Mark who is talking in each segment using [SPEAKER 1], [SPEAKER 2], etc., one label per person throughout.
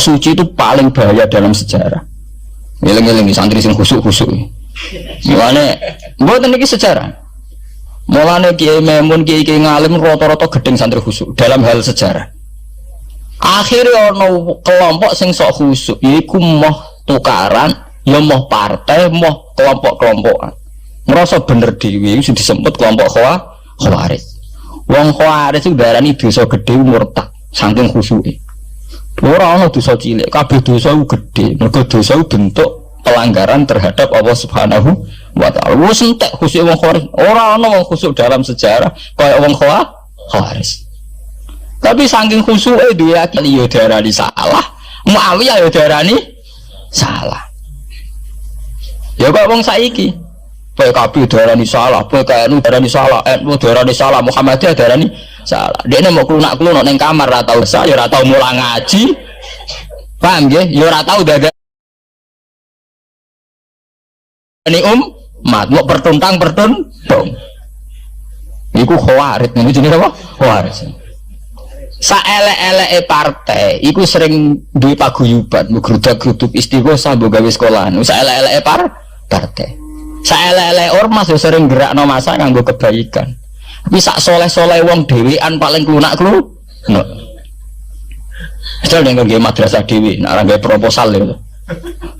[SPEAKER 1] suci itu paling bahaya dalam sejarah. Ngeleng-ngeleng santri sing khusuk-khusuk. Mulane mboten niki sejarah. Mulane Kiai Memun, Kiai ngalim rata-rata gedeng santri khusuk dalam hal sejarah. Akhirnya ono kelompok sing sok khusuk, yaiku moh tukaran, ya moh partai, moh kelompok-kelompokan. Ngerasa bener dhewe iku disebut kelompok Khawarij. Wong Khawarij iku darani dosa gedhe murtad saking khusuke. Ora ana dosa cilik, kabeh dosa iku gedhe. Mergo dosa iku bentuk pelanggaran terhadap Allah Subhanahu wa taala. Wis entek khusuk wong Khawarij. Ora ana wong khusuk dalam sejarah kaya wong Khawarij. Tapi saking khusuke duwe akil yo darani salah, Muawiyah yo darani salah. Ya kok wong saiki PKB darani salah, PKNU darani salah, NU darani salah, Muhammadiyah darani salah. Dene mau klunak-klunak ning kamar ra tau saya ora tau mulang ngaji. Paham nggih? Ya ora tau dadak ini mat mau pertuntang. Iku Khawarij, niku jenenge apa? Khawarij. Saelek-eleke partai iku sering duwe paguyuban, ngrudak-gruduk istighosah mbok gawe sekolahan. Saelek-eleke partai. Saelek-eleke ormas yo sering gerakno masa nganggo kebaikan. Tapi sak soleh-soleh wong dhewean paling klunak-kluk. Misal ning nggo madrasah dhewe, nek ora gawe proposal lho.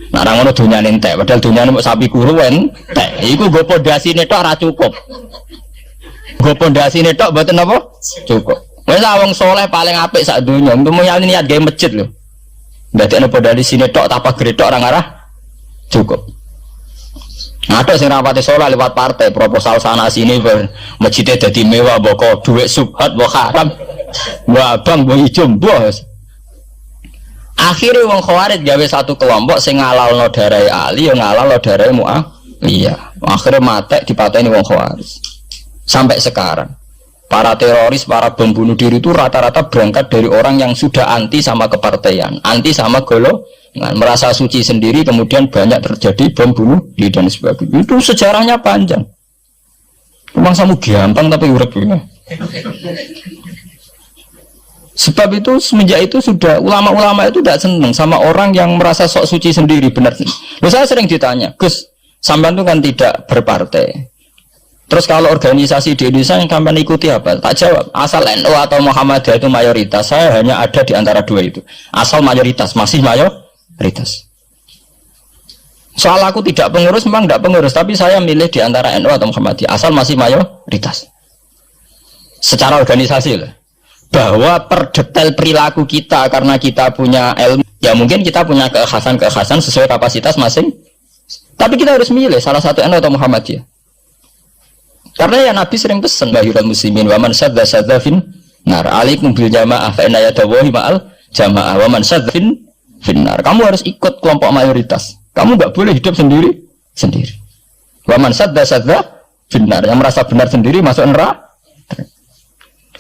[SPEAKER 1] Nek ora ngono donyane entek, padahal donyane mok sapi kuru entek. Iku nggo pondasine tok ora cukup. Nggo pondasine tok mboten apa? Cukup. Wes wong soleh paling apik sak donya, mumpuni niat gawe masjid lho. Ndadekno pondasine tok apa gredok ora ngarah cukup. Ada sing rapati soleh lewat partai proposal sana sini masjidnya jadi mewah boko duit subhat boko haram mbak abang mbak ijo bos. Akhirnya wong Khawarij gawe satu kelompok sing ngalalno darai Ali yang ngalalno darai Muawiyah. Akhirnya matek dipateni wong Khawarij. Sampai sekarang para teroris, para bom bunuh diri itu rata-rata berangkat dari orang yang sudah anti sama kepartaian, anti sama golongan, merasa suci sendiri, kemudian banyak terjadi bom bunuh diri dan sebagainya. Itu sejarahnya panjang. Memang samu gampang tapi urip ya. Sebab itu semenjak itu sudah ulama-ulama itu tidak senang sama orang yang merasa sok suci sendiri, benar. Loh, saya sering ditanya, Gus, sampean itu kan tidak berpartai. Terus kalau organisasi di Indonesia yang kamu ikuti apa? Tak jawab. Asal NU atau Muhammadiyah itu mayoritas, saya hanya ada di antara dua itu. Asal mayoritas, masih mayoritas. Soal aku tidak pengurus, memang tidak pengurus, tapi saya milih di antara NU atau Muhammadiyah. Asal masih mayoritas. Secara organisasi lah. Bahwa per detail perilaku kita karena kita punya ilmu, ya mungkin kita punya keekhasan sesuai kapasitas masing. Tapi kita harus milih salah satu NU atau Muhammadiyah. Karena ya Nabi sering pesan bahiral muslimin wa man sadza fin nar alaikum bil jamaah fa inna yadawahi ma'al jamaah wa man sadza fin nar. Kamu harus ikut kelompok mayoritas. Kamu enggak boleh hidup sendiri. Wa man sadza fin nar, yang merasa benar sendiri masuk neraka.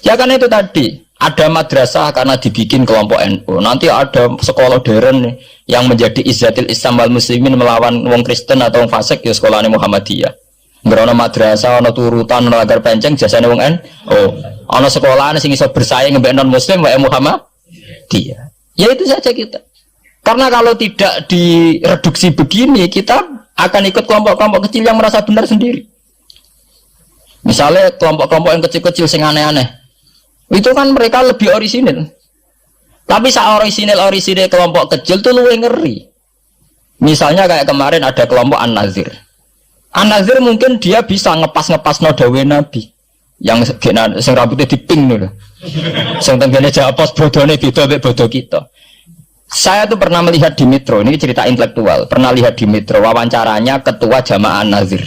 [SPEAKER 1] Ya kan itu tadi, ada madrasah karena dibikin kelompok NU. Nanti ada sekolah modern yang menjadi izzatil Islam wal muslimin melawan wong Kristen atau wong fasik, ya sekolahnya Muhammadiyah. Ngerono madrasah, ono turutan, ono lagar penceng, jasane wong ono sekolahan sing iso bersaing mbek non muslim wae Muhammadiyah. Ya itu saja kita. Karena kalau tidak direduksi begini, kita akan ikut kelompok-kelompok kecil yang merasa benar sendiri. Misalnya kelompok-kelompok yang kecil-kecil sing aneh-aneh. Itu kan mereka lebih orisinil. Tapi saat orisinil kelompok kecil tuh luwih ngeri. Misalnya kayak kemarin ada kelompok An-Nazir. An-Nazir mungkin dia bisa ngepas no dawe Nabi yang sing rambutnya diping nih, sing tenggene japos bodone beda mek bodo kita. Saya tuh pernah melihat di Metro, ini cerita intelektual, pernah lihat di Metro wawancaranya ketua Jamaah An-Nazir.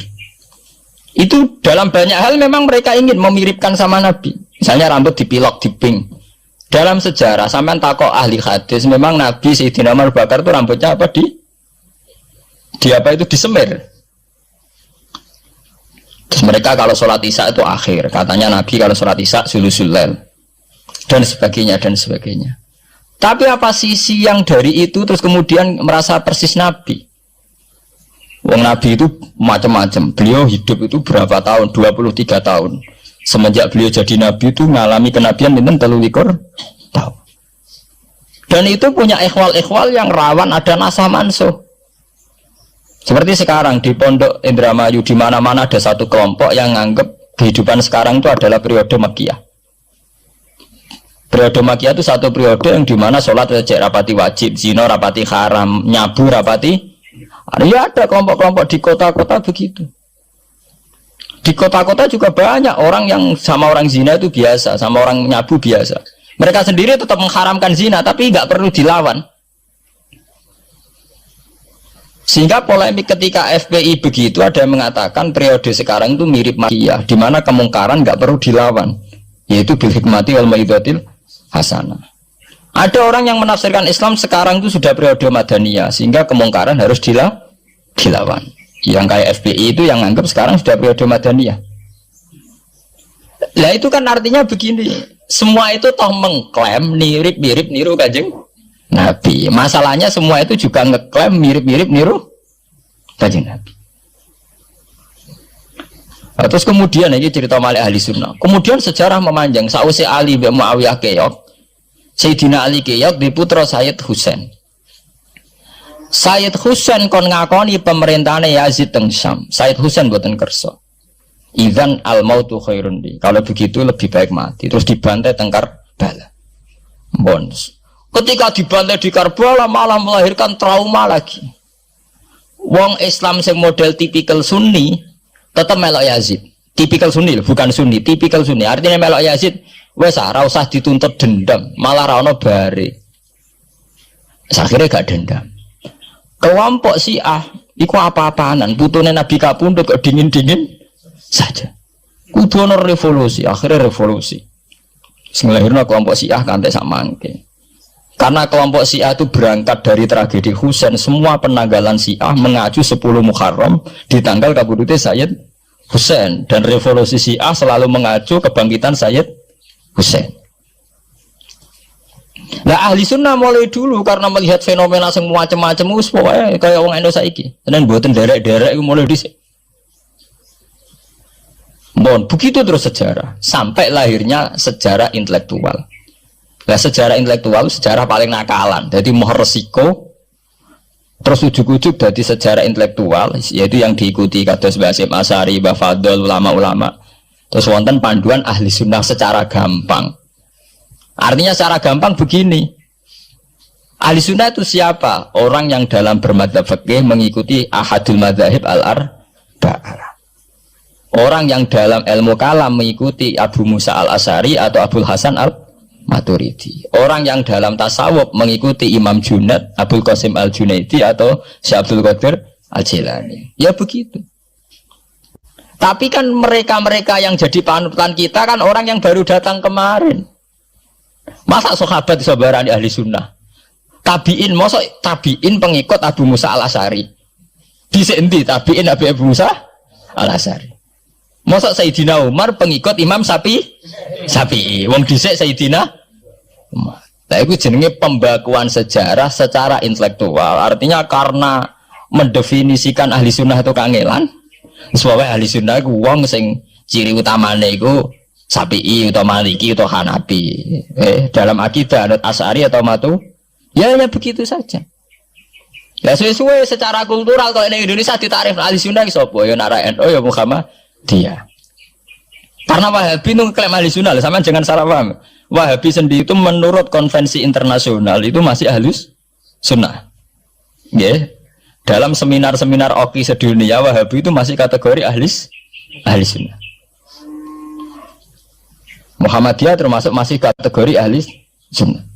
[SPEAKER 1] Itu dalam banyak hal memang mereka ingin memiripkan sama Nabi. Misalnya rambut dipilok, diping. Dalam sejarah sampean takok ahli hadis, memang Nabi Sayyidina Abu Bakar itu rambutnya apa di apa itu disemir. Terus mereka kalau sholat isya itu akhir, katanya Nabi kalau sholat isya sulusul lail dan sebagainya. Tapi apa sisi yang dari itu terus kemudian merasa persis Nabi? Wong Nabi itu macam-macam. Beliau hidup itu berapa tahun? 23 tahun. Semenjak beliau jadi Nabi itu mengalami kenabian minten 23 tahun. Dan Dan itu punya ikhwal-ikhwal yang rawan ada nasah mansuh. Seperti sekarang di Pondok Indramayu, di mana-mana ada satu kelompok yang nganggap kehidupan sekarang itu adalah periode Makkiyah. Periode Makkiyah itu satu periode yang dimana sholat wajib rapati wajib, zina rapati haram, nyabu rapati. Ya ada kelompok-kelompok di kota-kota begitu. Di kota-kota juga banyak orang yang sama orang zina itu biasa, sama orang nyabu biasa. Mereka sendiri tetap mengharamkan zina, tapi nggak perlu dilawan. Sehingga polemik ketika FPI begitu, ada yang mengatakan periode sekarang itu mirip Makkiyah, di mana kemungkaran nggak perlu dilawan, yaitu bil hikmati wal mau'izatil hasanah. Ada orang yang menafsirkan Islam sekarang itu sudah periode Madaniyah, sehingga kemungkaran harus dilawan. Yang kayak FPI itu yang anggap sekarang sudah periode Madaniyah. Lah itu kan artinya begini. Semua itu toh mengklaim mirip-mirip niru Kanjeng Nabi. Masalahnya semua itu juga ngeklaim mirip-mirip niru Kanjeng Nabi. Nah, terus kemudian ini cerita Malik ahli sunnah. Kemudian sejarah memanjang. Sausi Ali bin Muawiyah keok, Sayyidina Ali keok di putra Sayyid Husain. Sayyid Husain kon ngakoni pemerintahane Yazid teng Syam. Sayyid Husain boten kersa. Idzan al mautu khairun di. Kalau begitu lebih baik mati. Terus dibantai teng Karbala. Bons. Ketika dibantai di Karbala malah melahirkan trauma lagi. Wong Islam sing model tipikal Sunni tetap melok Yazid. Tipikal Sunni bukan Sunni, tipikal Sunni. Artinya melok Yazid wes ora usah dituntut dendam, malah ra ono bare. Akhirnya gak dendam. Kelompok Syiah iku apa-apaanan, putune Nabi kapundhut kok dingin-dingin saja. Kudu ono revolusi, akhirnya revolusi. Sing lahirna kelompok Syiah kanthi sak mangke. Karena kelompok Syiah itu berangkat dari tragedi Husain, semua penanggalan Syiah mengacu 10 Muharram di tanggal kabudute Sayyid Husain, dan revolusi Syiah selalu mengacu kebangkitan Sayyid Husain. Nah ahli sunnah mulai dulu karena melihat fenomena semua macam-macam us pokoknya kayak orang Indonesia saiki. Dan buatan derek-derek mulai dhisik. Begitu terus sejarah sampai lahirnya sejarah intelektual. Nah sejarah intelektual sejarah paling nakalan. Jadi mau resiko terus ujuk-ujuk dari sejarah intelektual yaitu yang diikuti kados Mbah Hasyim Asy'ari, Mbah Fadl, ulama-ulama. Terus wonten panduan ahli sunnah secara gampang. Artinya secara gampang begini. Ahli sunnah itu siapa? Orang yang dalam bermadzhab fikih mengikuti ahadul madzahib al-arba'ah. Orang yang dalam ilmu kalam mengikuti Abu Musa al-Asy'ari atau Abul Hasan al-Maturidi. Orang yang dalam tasawuf mengikuti Imam Junaid, Abul Qasim al-Junaidi atau Syekh Abdul Qadir al-Jilani. Ya begitu. Tapi kan mereka-mereka yang jadi panutan kita kan orang yang baru datang kemarin. Masa sahabat sabarani ahli sunnah? Tabiin, masa tabiin pengikut Abu Musa al-Asy'ari? Dhisik endi tabiin Abu Musa al-Asy'ari? Masa Sayyidina Umar pengikut Imam Syafi'i? Wong dhisik Sayyidina Umar. Nah itu jenenge pembakuan sejarah secara intelektual. Artinya karena mendefinisikan ahli sunnah itu kangelan. Sebabnya ahli sunnah itu wong sing ciri utamane itu Syafi'i atau Maliki atau Hanafi. Dalam akidah anut Asy'ari atau Matu, ya begitu saja. Ya sesuai secara kultural kalau di Indonesia ditarif ahli sunnah itu apa? Ya Nara NU ya Muhammadiyah. Karena Wahabi itu klaim ahli sunnah, sama jangan salah paham. Wahabi sendiri itu menurut konvensi internasional itu masih ahli sunnah. Ya. Dalam seminar-seminar OKI sedunia Wahabi itu masih kategori ahli sunnah. Muhammadiyah termasuk masih kategori ahli sunnah.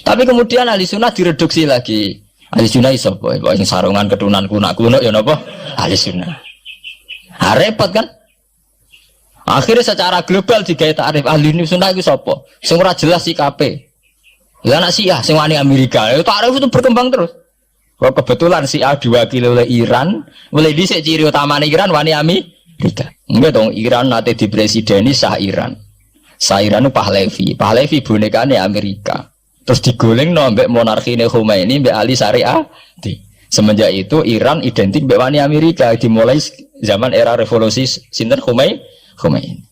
[SPEAKER 1] Tapi kemudian ahli sunnah direduksi lagi. Ahli sunnah iso apa? Yang sarungan ketunan kunak-kunak ya napa? Ahli sunnah. Repot kan? Akhirnya secara global digawe takrif ahli sunnah itu sapa? Sing ora jelas sikape. Lah anak Syiah sing wani Amerika. Takrif itu berkembang terus. Kok kebetulan Syiah diwakili oleh Iran, mulai dhisik ciri utamane Iran wani Amerika. Enggak dong, Iran nate dipresideni Shah Iran. Shah Iran itu Pahlavi bonekane Amerika. Terus digolengno mbek monarkine Khomeini mbek Ali Syariah. Semenjak itu Iran identik mbek wani Amerika dimulai zaman era revolusi sinten Khomeini.